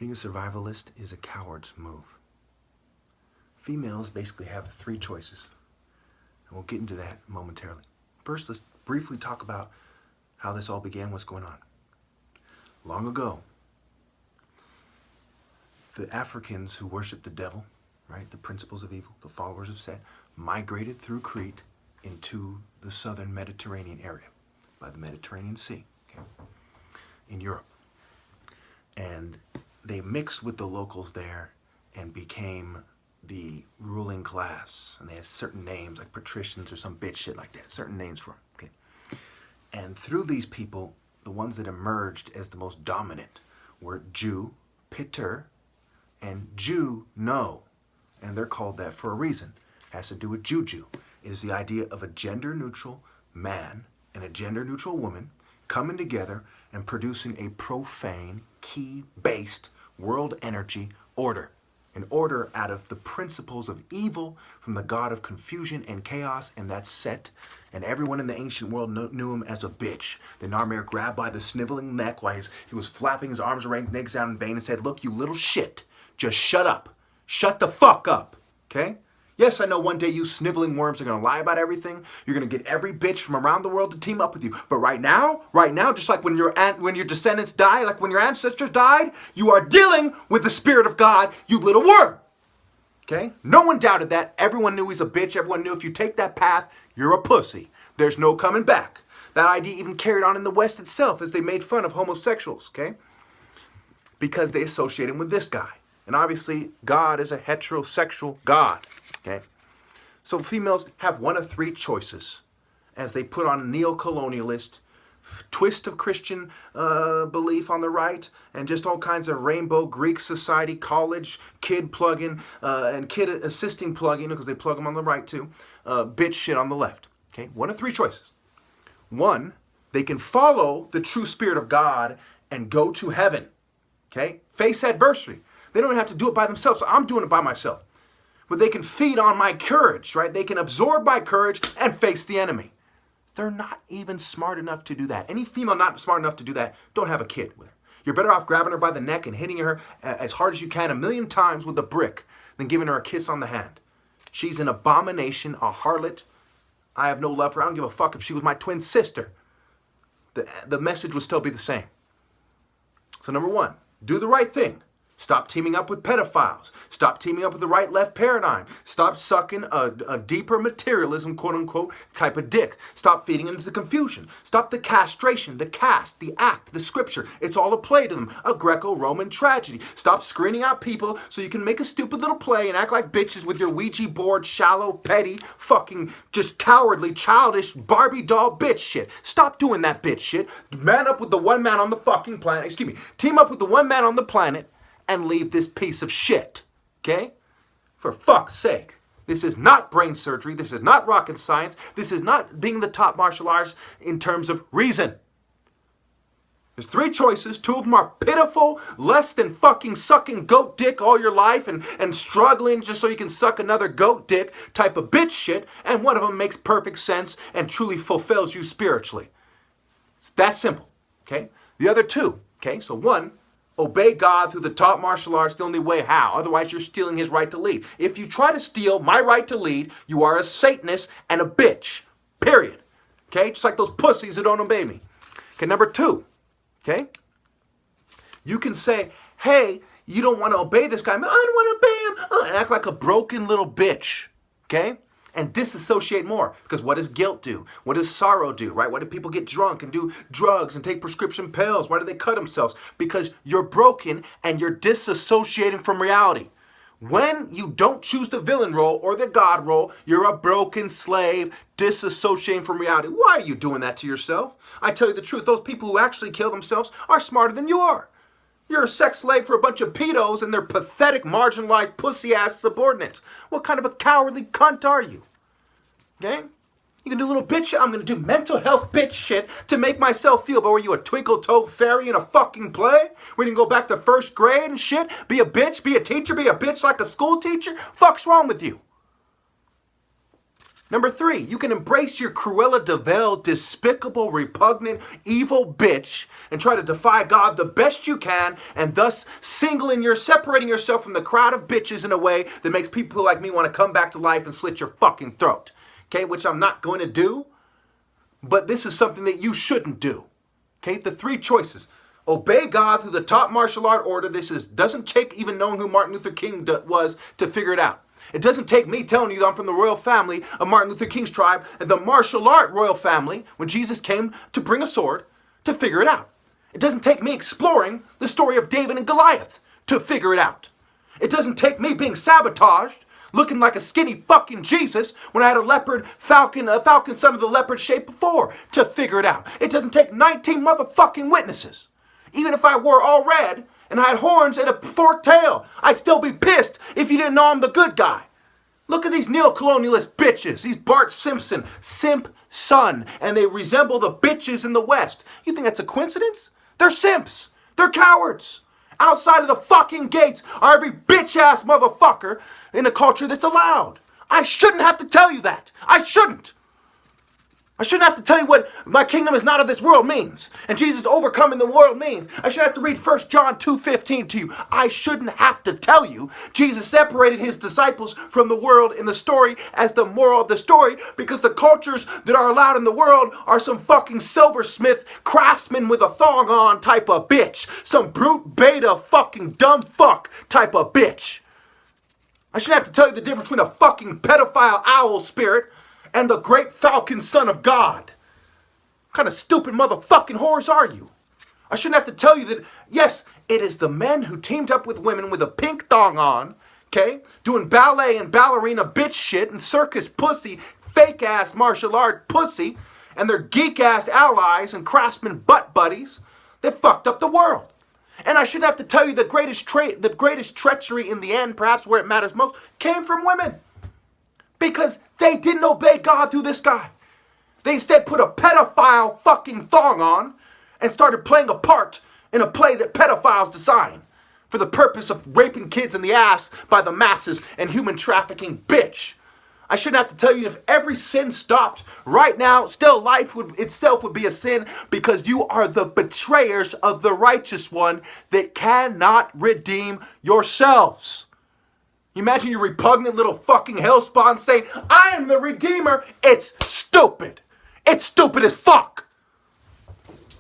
Being a survivalist is a coward's move. Females basically have three choices, and we'll get into that momentarily. First, let's briefly talk about how this all began, what's going on. Long ago, the Africans who worshiped the devil, right, the principles of evil, the followers of Set, migrated through Crete into the southern Mediterranean area by the Mediterranean Sea, okay, in Europe. And they mixed with the locals there and became the ruling class. And they had certain names like patricians or some bitch shit like that, certain names for them, okay. And through these people, the ones that emerged as the most dominant were Jew, Peter, and Jew-No. And they're called that for a reason. It has to do with Juju. It is the idea of a gender-neutral man and a gender-neutral woman coming together and producing a profane, key-based world energy order. An order out of the principles of evil from the god of confusion and chaos, and that's Set. And everyone in the ancient world knew him as a bitch. The Narmer grabbed by the sniveling neck while he was flapping his arms around legs down in vain and said, "Look, you little shit, just shut up. Shut the fuck up, okay? Yes, I know one day you sniveling worms are going to lie about everything. You're going to get every bitch from around the world to team up with you. But right now, just like when your descendants die, like when your ancestors died, you are dealing with the Spirit of God, you little worm. Okay? No one doubted that. Everyone knew he's a bitch. Everyone knew if you take that path, you're a pussy. There's no coming back. That idea even carried on in the West itself as they made fun of homosexuals, okay? Because they associate him with this guy. And obviously, God is a heterosexual God. Okay, so females have one of three choices as they put on a neo-colonialist twist of Christian belief on the right and just all kinds of rainbow Greek society, college, kid plug-in, and kid assisting plug-in because they plug them on the right too, bitch shit on the left. Okay, one of three choices. One, they can follow the true Spirit of God and go to heaven. Okay, face adversity. They don't have to do it by themselves, so I'm doing it by myself. But they can feed on my courage, right? They can absorb my courage and face the enemy. They're not even smart enough to do that. Any female not smart enough to do that, don't have a kid with her. You're better off grabbing her by the neck and hitting her as hard as you can 1,000,000 times with a brick than giving her a kiss on the hand. She's an abomination, a harlot. I have no love for her. I don't give a fuck if she was my twin sister. The message would still be the same. So number one, do the right thing. Stop teaming up with pedophiles. Stop teaming up with the right-left paradigm. Stop sucking a deeper materialism, quote-unquote, type of dick. Stop feeding into the confusion. Stop the castration, the cast, the act, the scripture. It's all a play to them, a Greco-Roman tragedy. Stop screening out people so you can make a stupid little play and act like bitches with your Ouija board, shallow, petty, fucking just cowardly, childish, Barbie doll bitch shit. Stop doing that bitch shit. Man up with the one man on the fucking planet. Team up with the one man on the planet and leave this piece of shit, okay? For fuck's sake. This is not brain surgery. This is not rocket science. This is not being the top martial arts in terms of reason. There's three choices. Two of them are pitiful, less than fucking sucking goat dick all your life and struggling just so you can suck another goat dick type of bitch shit. And one of them makes perfect sense and truly fulfills you spiritually. It's that simple, okay? The other two, okay? So one, obey God through the top martial arts, the only way how. Otherwise, you're stealing his right to lead. If you try to steal my right to lead, you are a Satanist and a bitch. Period. Okay? Just like those pussies that don't obey me. Okay, number two. Okay? You can say, hey, you don't want to obey this guy. I don't want to obey him. And act like a broken little bitch. Okay? And disassociate more. Because what does guilt do? What does sorrow do, right? Why do people get drunk and do drugs and take prescription pills? Why do they cut themselves? Because you're broken and you're disassociating from reality. When you don't choose the villain role or the God role, you're a broken slave, disassociating from reality. Why are you doing that to yourself? I tell you the truth, those people who actually kill themselves are smarter than you are. You're a sex slave for a bunch of pedos and their pathetic, marginalized, pussy-ass subordinates. What kind of a cowardly cunt are you? Okay? You can do little bitch shit. I'm going to do mental health bitch shit to make myself feel. But were you a twinkle-toed fairy in a fucking play? We didn't go back to first grade and shit? Be a bitch? Be a teacher? Be a bitch like a school teacher? Fuck's wrong with you? Number 3, you can embrace your Cruella de Vil, despicable, repugnant, evil bitch and try to defy God the best you can, and thus separating yourself from the crowd of bitches in a way that makes people like me want to come back to life and slit your fucking throat. Okay, which I'm not going to do, but this is something that you shouldn't do. Okay, the 3 choices. Obey God through the top martial art order. Doesn't take even knowing who Martin Luther King was to figure it out. It doesn't take me telling you that I'm from the royal family of Martin Luther King's tribe and the martial art royal family when Jesus came to bring a sword to figure it out. It doesn't take me exploring the story of David and Goliath to figure it out. It doesn't take me being sabotaged, looking like a skinny fucking Jesus when I had a falcon son of the leopard shape before to figure it out. It doesn't take 19 motherfucking witnesses. Even if I wore all red and I had horns and a forked tail, I'd still be pissed if you didn't know I'm the good guy. Look at these neo-colonialist bitches, these Bart Simpson, simp son, and they resemble the bitches in the West. You think that's a coincidence? They're simps. They're cowards. Outside of the fucking gates are every bitch-ass motherfucker in a culture that's allowed. I shouldn't have to tell you that. I shouldn't. I shouldn't have to tell you what my kingdom is not of this world means. And Jesus overcoming the world means. I shouldn't have to read 1 John 2:15 to you. I shouldn't have to tell you Jesus separated his disciples from the world in the story as the moral of the story, because the cultures that are allowed in the world are some fucking silversmith craftsman with a thong on type of bitch. Some brute beta fucking dumb fuck type of bitch. I shouldn't have to tell you the difference between a fucking pedophile owl spirit and the great falcon son of God. What kind of stupid motherfucking whores are you? I shouldn't have to tell you that, yes, it is the men who teamed up with women with a pink thong on, okay, doing ballet and ballerina bitch shit and circus pussy, fake ass martial art pussy, and their geek ass allies and craftsman butt buddies that fucked up the world. And I shouldn't have to tell you the greatest treachery in the end, perhaps where it matters most, came from women. Because they didn't obey God through this guy. They instead put a pedophile fucking thong on and started playing a part in a play that pedophiles design for the purpose of raping kids in the ass by the masses and human trafficking bitch. I shouldn't have to tell you, if every sin stopped right now, still life itself would be a sin, because you are the betrayers of the righteous one that cannot redeem yourselves. You imagine your repugnant little fucking hellspawn saying, I am the Redeemer. It's stupid. It's stupid as fuck.